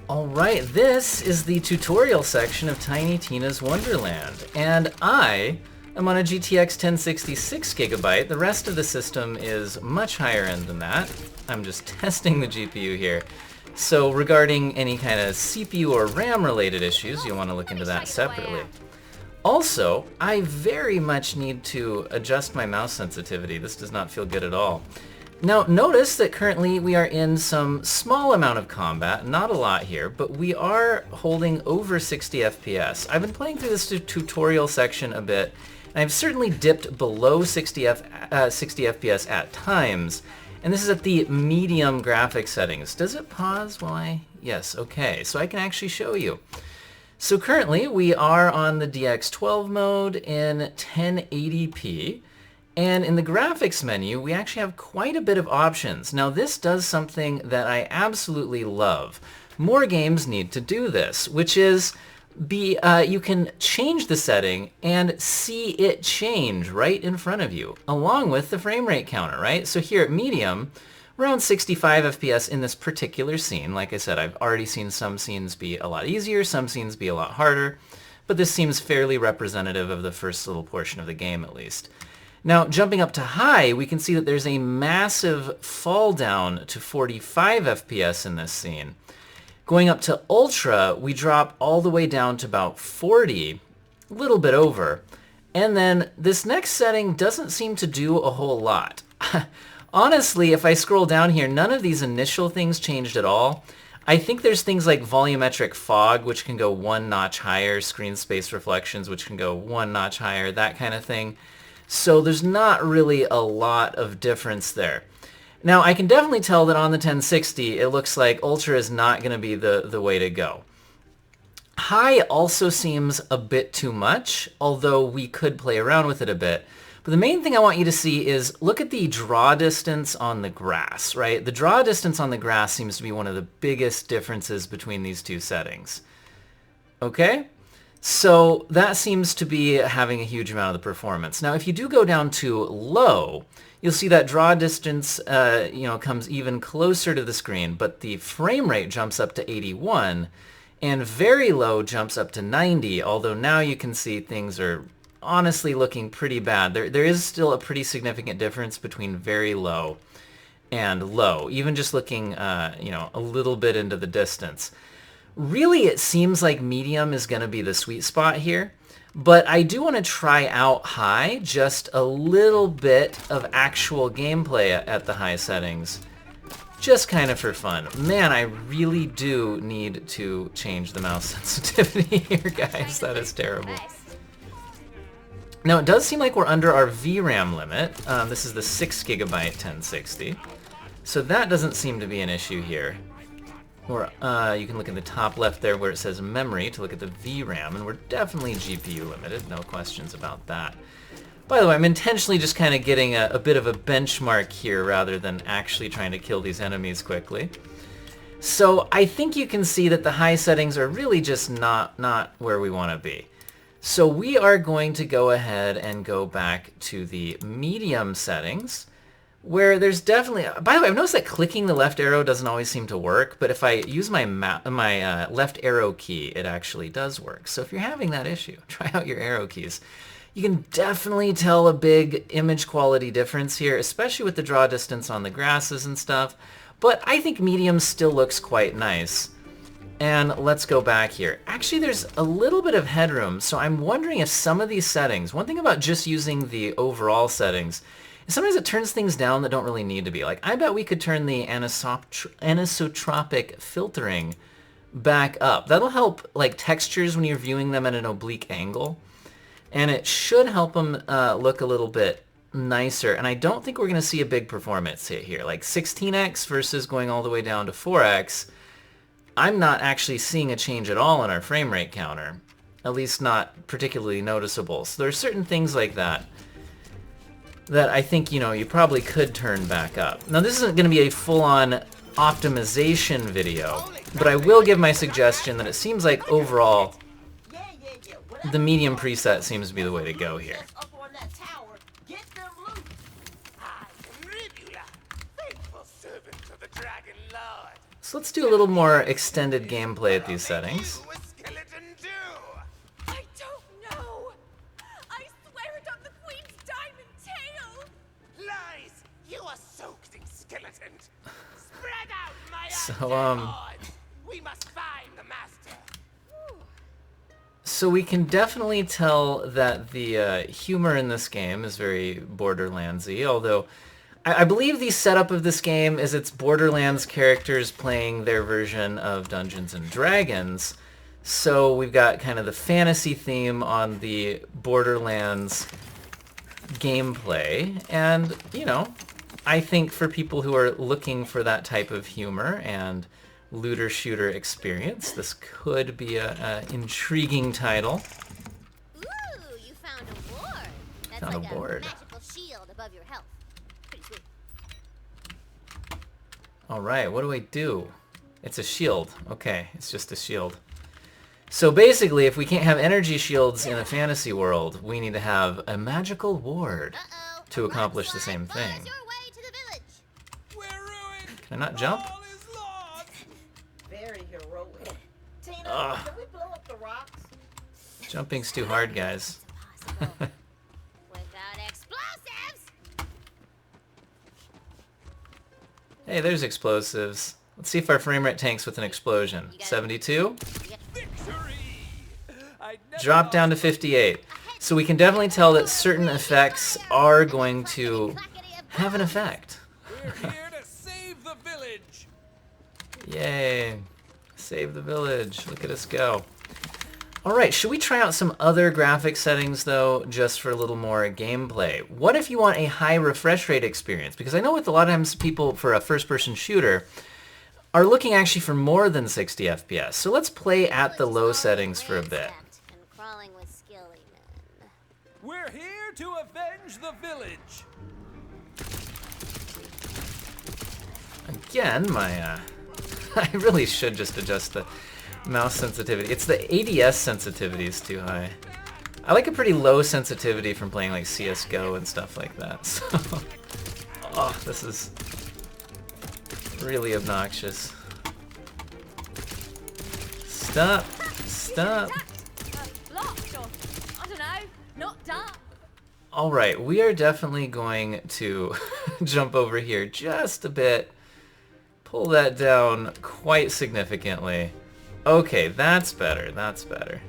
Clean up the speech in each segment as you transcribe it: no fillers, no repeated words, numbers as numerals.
Alright, this is the tutorial section of Tiny Tina's Wonderland, and I am on a GTX 1066GB. The rest of the system is much higher end than that. I'm just testing the GPU here. So regarding any kind of CPU or RAM related issues, you'll want to look into that separately. Also, I very much need to adjust my mouse sensitivity. This does not feel good at all. Now notice that currently we are in some small amount of combat, not a lot here, but we are holding over 60 FPS. I've been playing through this tutorial section a bit, and I've certainly dipped below 60 FPS at times, and this is at the medium graphics settings. Does it pause while I... Yes, okay, so I can actually show you. So currently we are on the DX12 mode in 1080p. And in the graphics menu, we actually have quite a bit of options. Now this does something that I absolutely love. More games need to do this, which is you can change the setting and see it change right in front of you, along with the frame rate counter, right? So here at medium, around 65 FPS in this particular scene. Like I said, I've already seen some scenes be a lot easier, some scenes be a lot harder, but this seems fairly representative of the first little portion of the game at least. Now, jumping up to high, we can see that there's a massive fall down to 45 FPS in this scene. Going up to ultra, we drop all the way down to about 40, a little bit over. And then this next setting doesn't seem to do a whole lot. Honestly, if I scroll down here, none of these initial things changed at all. I think there's things like volumetric fog, which can go one notch higher, screen space reflections, which can go one notch higher, that kind of thing. So there's not really a lot of difference there. Now I can definitely tell that on the 1060 it looks like Ultra is not going to be the way to go. High also seems a bit too much, although we could play around with it a bit. But the main thing I want you to see is look at the draw distance on the grass, right? The draw distance on the grass seems to be one of the biggest differences between these two settings. Okay? So that seems to be having a huge amount of the performance. Now if you do go down to low, you'll see that draw distance comes even closer to the screen, but the frame rate jumps up to 81, and very low jumps up to 90, although now you can see things are honestly looking pretty bad. There is still a pretty significant difference between very low and low, even just looking a little bit into the distance. Really, it seems like medium is going to be the sweet spot here, but I do want to try out high, just a little bit of actual gameplay at the high settings, just kind of for fun. Man, I really do need to change the mouse sensitivity here, guys. That is terrible. Now, it does seem like we're under our VRAM limit. This is the 6GB 1060, so that doesn't seem to be an issue here. Or you can look in the top left there where it says memory to look at the VRAM, and we're definitely GPU limited, no questions about that. By the way, I'm intentionally just kind of getting a bit of a benchmark here rather than actually trying to kill these enemies quickly. So I think you can see that the high settings are really just not where we want to be. So we are going to go ahead and go back to the medium settings, where there's definitely... By the way, I've noticed that clicking the left arrow doesn't always seem to work, but if I use my left arrow key, it actually does work. So if you're having that issue, try out your arrow keys. You can definitely tell a big image quality difference here, especially with the draw distance on the grasses and stuff, but I think medium still looks quite nice. And let's go back here. Actually, there's a little bit of headroom, so I'm wondering if some of these settings... One thing about just using the overall settings... Sometimes it turns things down that don't really need to be. Like, I bet we could turn the anisotropic filtering back up. That'll help, like, textures when you're viewing them at an oblique angle. And it should help them look a little bit nicer. And I don't think we're going to see a big performance hit here. Like, 16x versus going all the way down to 4x. I'm not actually seeing a change at all in our frame rate counter. At least not particularly noticeable. So there are certain things like that I think, you probably could turn back up. Now, this isn't going to be a full-on optimization video, but I will give my suggestion that it seems like overall the medium preset seems to be the way to go here. So let's do a little more extended gameplay at these settings. I don't know. I swear it on the Queen's diamond tail. Lies! You are soaked in skeleton. Spread out, my So, we must find the master. So we can definitely tell that the humor in this game is very Borderlands-y, although I believe the setup of this game is it's Borderlands characters playing their version of Dungeons and Dragons. So we've got kind of the fantasy theme on the Borderlands gameplay, and, you know, I think for people who are looking for that type of humor and looter-shooter experience, this could be a intriguing title. Ooh, you found a ward. That's Found like a ward. magical shield above your health. Pretty sweet. Alright, what do I do? It's a shield. Okay, it's just a shield. So basically, if we can't have energy shields in a fantasy world, we need to have a magical ward Uh-oh. to accomplish the same Buzz thing. your way to the village. We're ruined. Can I not jump? All is lost. Very heroic. Tina, Ugh. can we blow up the rocks? Jumping's too hard, guys. Impossible. Without explosives. Hey, there's explosives. Let's see if our frame rate tanks with an explosion. 72? Victory. I never Drop down to lost 58. So we can definitely tell that certain effects are going to have an effect. We're here to save the village. Yay. Save the village. Look at us go. Alright, should we try out some other graphic settings, though, just for a little more gameplay? What if you want a high refresh rate experience? Because I know with a lot of times people, for a first-person shooter, are looking actually for more than 60 FPS. So let's play at the low settings for a bit. And crawling with skilly men. We're here to avenge the village. Again, my, I really should just adjust the mouse sensitivity. It's the ADS sensitivity is too high. I like a pretty low sensitivity from playing like CSGO and stuff like that. So, oh, this is really obnoxious. Stop. Stop. Locked or, I don't know, knocked up. Alright, we are definitely going to jump over here just a bit. Pull that down quite significantly. Okay, that's better, that's better.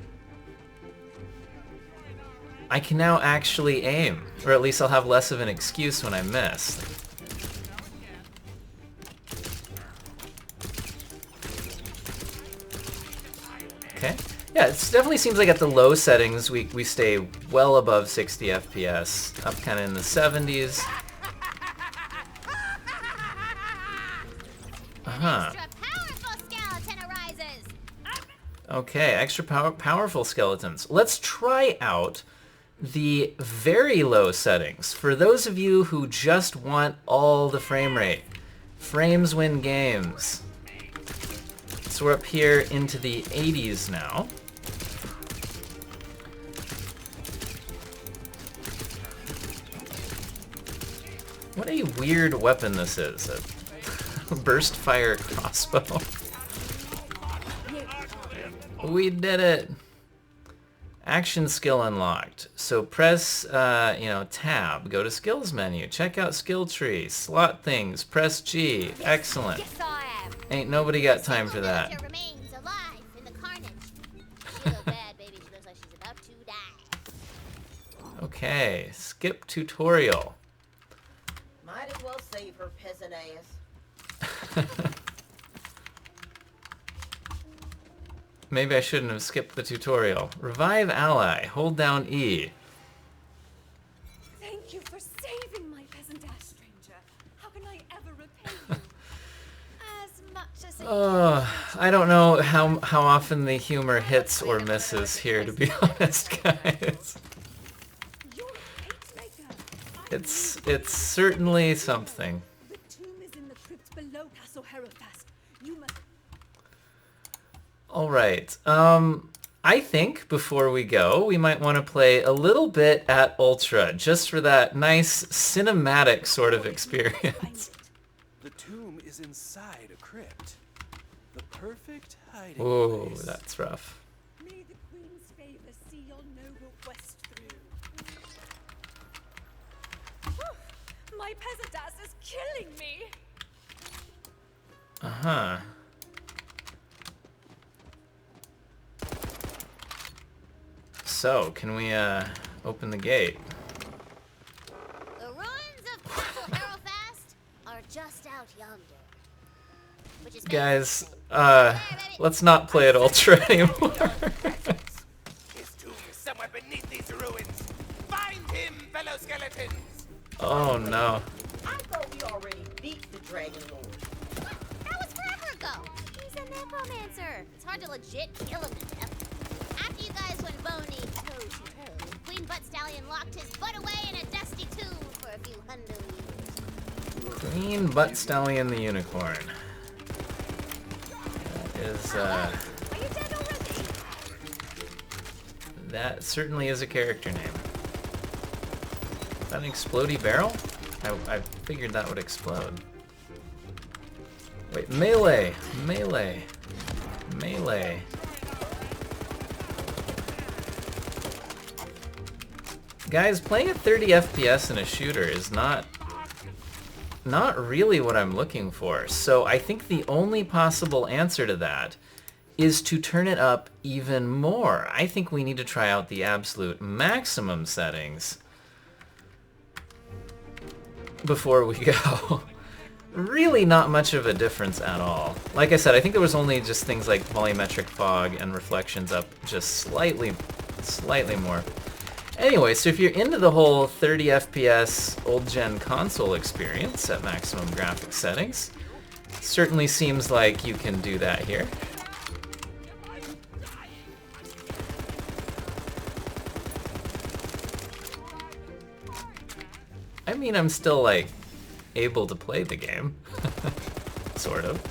I can now actually aim, or at least I'll have less of an excuse when I miss. Okay. Yeah, it definitely seems like at the low settings we stay well above 60 FPS, up kind of in the 70s. Uh-huh. Extra powerful skeleton arises. Okay, extra powerful skeletons. Let's try out the very low settings for those of you who just want all the frame rate. Frames win games. So we're up here into the 80s now. What a weird weapon this is. A burst fire crossbow. We did it. Action skill unlocked. So press, tab, go to skills menu, check out skill tree, slot things, press G. Excellent. Yes, I am. Ain't nobody got time for Single that. villager remains alive in the carnage. She looks bad, baby. She looks like she's about to die. Okay, skip tutorial. Might as well save her peasant ass. Maybe I shouldn't have skipped the tutorial. Revive ally. Hold down E. Thank you for saving my peasant ass, stranger. How can I ever repay you? As much as I don't know how often the humor hits or misses here, to be honest, guys. you're a pacemaker. It's certainly something. The tomb is in the crypt below Castle Herofast. You must. Alright, I think before we go, we might want to play a little bit at Ultra, just for that nice cinematic sort of experience. The tomb is inside a crypt. The perfect hiding Whoa, place. that's rough. May the Queen's favor see your noble quest through. My peasant ass is killing me. Uh-huh. So, can we, open the gate? The ruins of Castle Harrowfast are just out yonder. Which is Guys, there, baby. let's not play at Ultra anymore. His tomb is somewhere beneath these ruins. Find him, fellow skeletons. Oh no. I thought we already beat the Dragon Lord. That was forever ago. He's a necromancer. It's hard to legit kill him to death. After you guys went bony toe-to-toe, Queen Butt Stallion locked his butt away in a dusty tomb for a few hundo years. Green Butt Stallion the Unicorn. That is, Are you dead already? that certainly is a character name. Is that an explodey barrel? I figured that would explode. Wait, melee! Melee! Melee! Guys, playing at 30 FPS in a shooter is not really what I'm looking for. So I think the only possible answer to that is to turn it up even more. I think we need to try out the absolute maximum settings before we go. Really not much of a difference at all. Like I said, I think there was only just things like volumetric fog and reflections up just slightly more. Anyway, so if you're into the whole 30 FPS old-gen console experience at maximum graphics settings, certainly seems like you can do that here. I mean, I'm still, like, able to play the game. Sort of.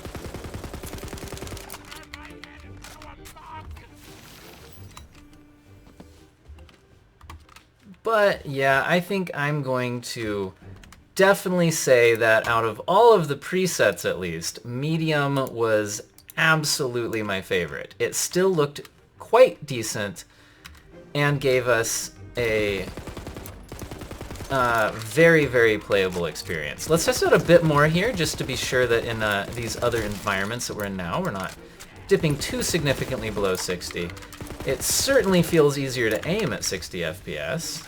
But yeah, I think I'm going to definitely say that out of all of the presets at least, medium was absolutely my favorite. It still looked quite decent and gave us a very, very playable experience. Let's test out a bit more here just to be sure that in these other environments that we're in now, we're not dipping too significantly below 60. It certainly feels easier to aim at 60 FPS.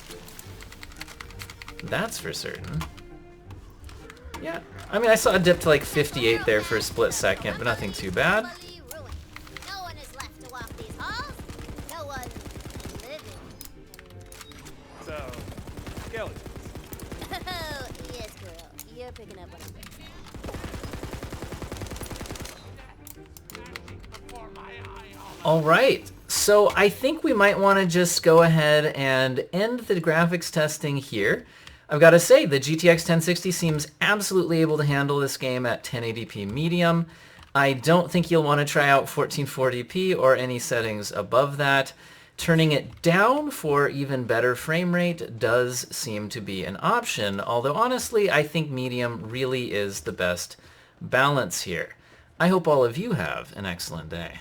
That's for certain. Yeah, I mean, I saw a dip to like 58 there for a split second, but nothing too bad. No one is left to walk these halls. No one living. So, skeletons. Oh, yes, girl. You're picking up what I'm picking up. All right, so I think we might want to just go ahead and end the graphics testing here. I've got to say, the GTX 1060 seems absolutely able to handle this game at 1080p medium. I don't think you'll want to try out 1440p or any settings above that. Turning it down for even better frame rate does seem to be an option, although honestly, I think medium really is the best balance here. I hope all of you have an excellent day.